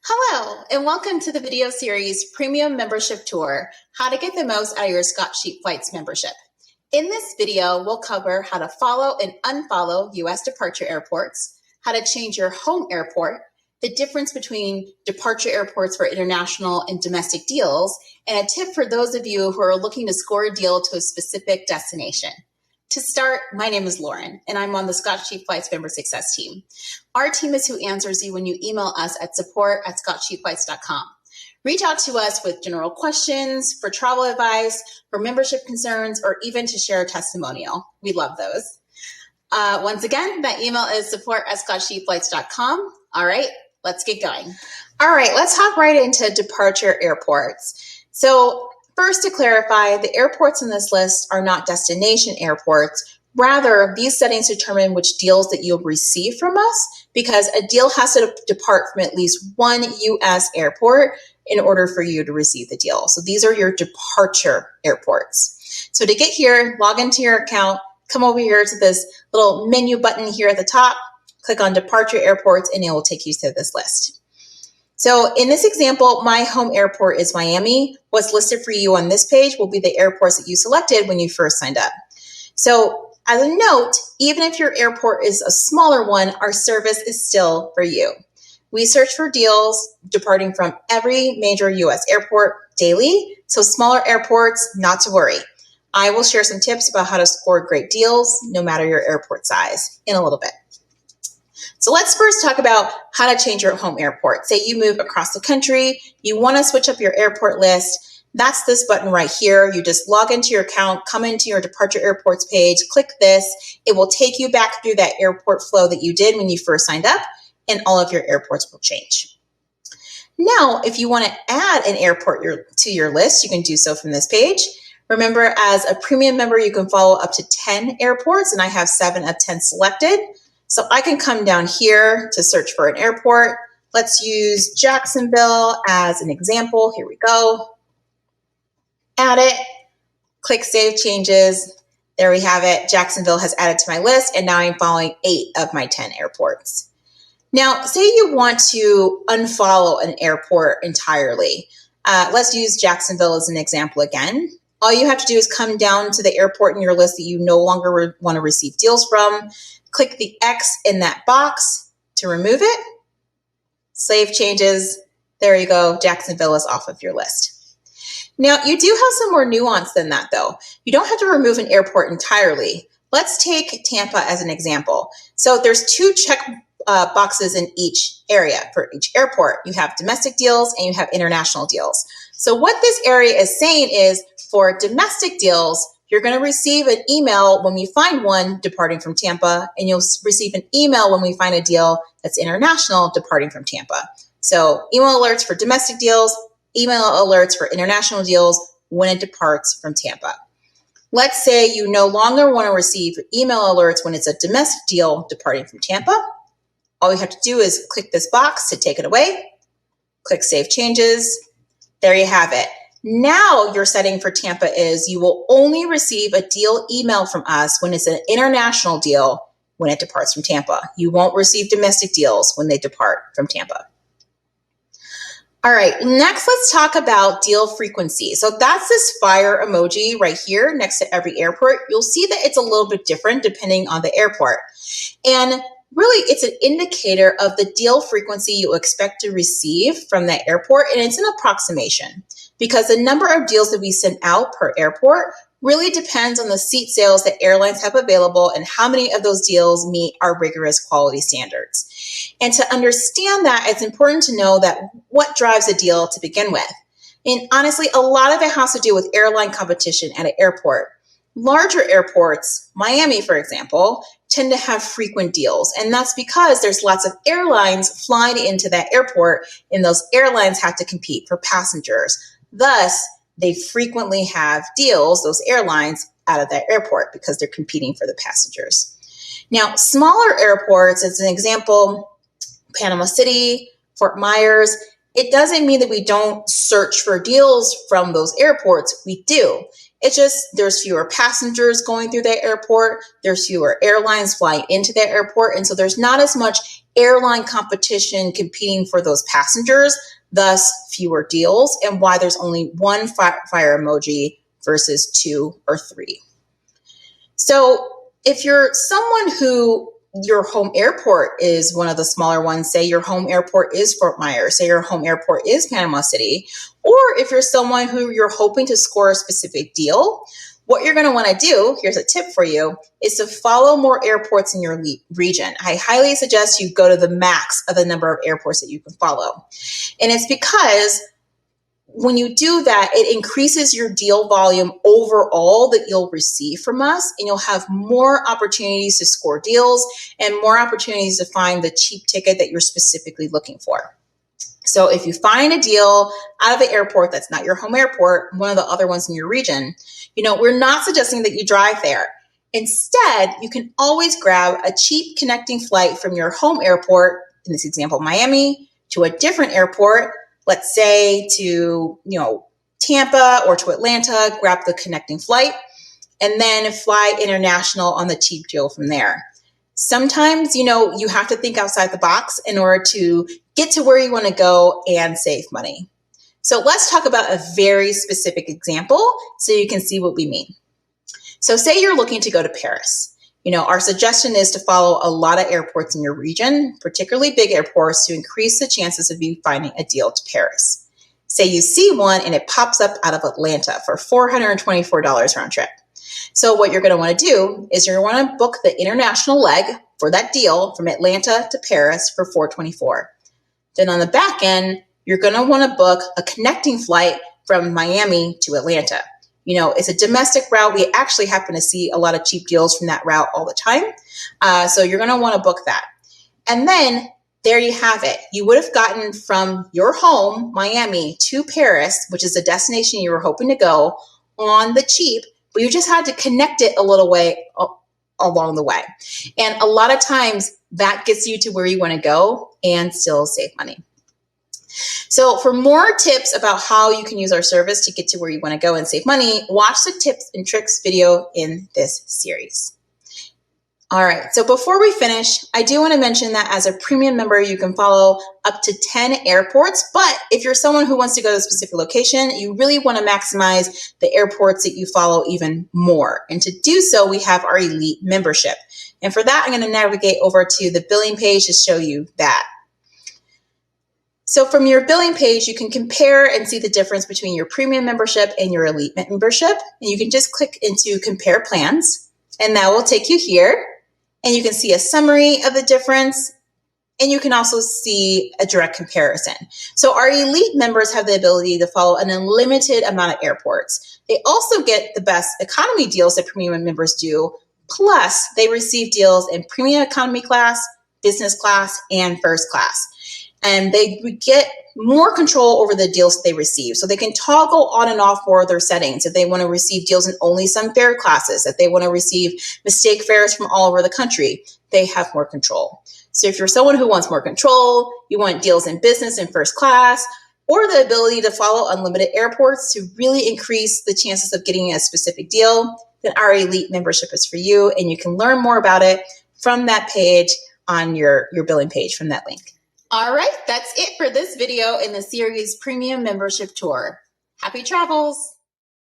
Hello, and welcome to the video series Premium Membership Tour, How to Get the Most Out of Your Scotch Sheep Flights membership. In this video, we'll cover how to follow and unfollow U.S. departure airports, how to change your home airport, the difference between departure airports for international and domestic deals, and a tip for those of you who are looking to score a deal to a specific destination. To start, my name is Lauren, and I'm on the Scotch Sheep Flights Member Success team. Our team is who answers you when you email us at support@scotchsheepflights.com. Reach out to us with general questions, for travel advice, for membership concerns, or even to share a testimonial. We love those. Once again, that email is support@scotchsheepflights.com. All right, let's get going. All right, let's hop right into departure airports. So first, to clarify, the airports in this list are not destination airports. Rather, these settings determine which deals that you'll receive from us, because a deal has to depart from at least one U.S. airport in order for you to receive the deal. So these are your departure airports. So to get here, log into your account, come over here to this little menu button here at the top, click on departure airports, and it will take you to this list. So in this example, my home airport is Miami. What's listed for you on this page will be the airports that you selected when you first signed up. So as a note, even if your airport is a smaller one, our service is still for you. We search for deals departing from every major U.S. airport daily, so smaller airports, not to worry. I will share some tips about how to score great deals, no matter your airport size, in a little bit. So let's first talk about how to change your home airport. Say you move across the country, you want to switch up your airport list. That's this button right here. You just log into your account, come into your departure airports page, click this. It will take you back through that airport flow that you did when you first signed up, and all of your airports will change. Now, if you want to add an airport to your list, you can do so from this page. Remember, as a premium member, you can follow up to 10 airports, and I have 7 of 10 selected. So I can come down here to search for an airport. Let's use Jacksonville as an example. Here we go. Add it, click Save Changes. There we have it. Jacksonville has added to my list, and now I'm following 8 of my 10 airports. Now, say you want to unfollow an airport entirely. Let's use Jacksonville as an example again. All you have to do is come down to the airport in your list that you no longer want to receive deals from. Click the X in that box to remove it. Save changes. There you go. Jacksonville is off of your list. Now, you do have some more nuance than that, though. You don't have to remove an airport entirely. Let's take Tampa as an example. So there's 2 check boxes in each area for each airport. You have domestic deals and you have international deals. So what this area is saying is, for domestic deals, you're going to receive an email when we find one departing from Tampa, and you'll receive an email when we find a deal that's international departing from Tampa. So email alerts for domestic deals, email alerts for international deals when it departs from Tampa. Let's say you no longer want to receive email alerts when it's a domestic deal departing from Tampa. All you have to do is click this box to take it away, click Save Changes. There you have it. Now your setting for Tampa is you will only receive a deal email from us when it's an international deal when it departs from Tampa. You won't receive domestic deals when they depart from Tampa. All right, next let's talk about deal frequency. So that's this fire emoji right here next to every airport. You'll see that it's a little bit different depending on the airport. And really, it's an indicator of the deal frequency you expect to receive from that airport, and it's an approximation, because the number of deals that we send out per airport really depends on the seat sales that airlines have available and how many of those deals meet our rigorous quality standards. And to understand that, it's important to know that what drives a deal to begin with. And honestly, a lot of it has to do with airline competition at an airport. Larger airports, Miami, for example, tend to have frequent deals. And that's because there's lots of airlines flying into that airport, and those airlines have to compete for passengers. Thus, they frequently have deals, those airlines, out of that airport because they're competing for the passengers. Now, smaller airports, as an example, Panama City, Fort Myers, it doesn't mean that we don't search for deals from those airports. We do. It's just there's fewer passengers going through the airport. There's fewer airlines flying into the airport. And so there's not as much airline competition competing for those passengers, thus fewer deals, and why there's only one fire emoji versus 2 or 3. So if you're someone who your home airport is one of the smaller ones, say your home airport is Fort Myers, say your home airport is Panama City, or if you're someone who you're hoping to score a specific deal, what you're going to want to do, here's a tip for you, is to follow more airports in your region. I highly suggest you go to the max of the number of airports that you can follow. And it's because when you do that, it increases your deal volume overall that you'll receive from us, and you'll have more opportunities to score deals and more opportunities to find the cheap ticket that you're specifically looking for. So if you find a deal out of an airport that's not your home airport, one of the other ones in your region, we're not suggesting that you drive there. Instead, you can always grab a cheap connecting flight from your home airport, in this example, Miami, to a different airport, let's say to, Tampa or to Atlanta, grab the connecting flight, and then fly international on the cheap deal from there. Sometimes, you have to think outside the box in order to get to where you want to go and save money. So let's talk about a very specific example so you can see what we mean. So say you're looking to go to Paris. Our suggestion is to follow a lot of airports in your region, particularly big airports, to increase the chances of you finding a deal to Paris. Say you see one and it pops up out of Atlanta for $424 round trip. So what you're going to want to do is you're going to want to book the international leg for that deal from Atlanta to Paris for $424. Then on the back end, you're going to want to book a connecting flight from Miami to Atlanta. It's a domestic route. We actually happen to see a lot of cheap deals from that route all the time. So you're going to want to book that. And then there you have it. You would have gotten from your home, Miami, to Paris, which is the destination you were hoping to go, on the cheap, but you just had to connect it a little way along the way. And a lot of times that gets you to where you want to go and still save money. So for more tips about how you can use our service to get to where you want to go and save money, watch the tips and tricks video in this series. All right, so before we finish, I do want to mention that as a premium member, you can follow up to 10 airports, but if you're someone who wants to go to a specific location, you really want to maximize the airports that you follow even more. And to do so, we have our elite membership. And for that, I'm going to navigate over to the billing page to show you that. So from your billing page, you can compare and see the difference between your premium membership and your elite membership. And you can just click into compare plans, and that will take you here. And you can see a summary of the difference, and you can also see a direct comparison. So our elite members have the ability to follow an unlimited amount of airports. They also get the best economy deals that premium members do, plus they receive deals in premium economy class, business class, and first class. And they get more control over the deals that they receive. So they can toggle on and off more of their settings. If they want to receive deals in only some fare classes, if they want to receive mistake fares from all over the country, they have more control. So if you're someone who wants more control, you want deals in business and first class, or the ability to follow unlimited airports to really increase the chances of getting a specific deal, then our elite membership is for you. And you can learn more about it from that page on your billing page from that link. All right, that's it for this video in the series Premium Membership Tour. Happy travels!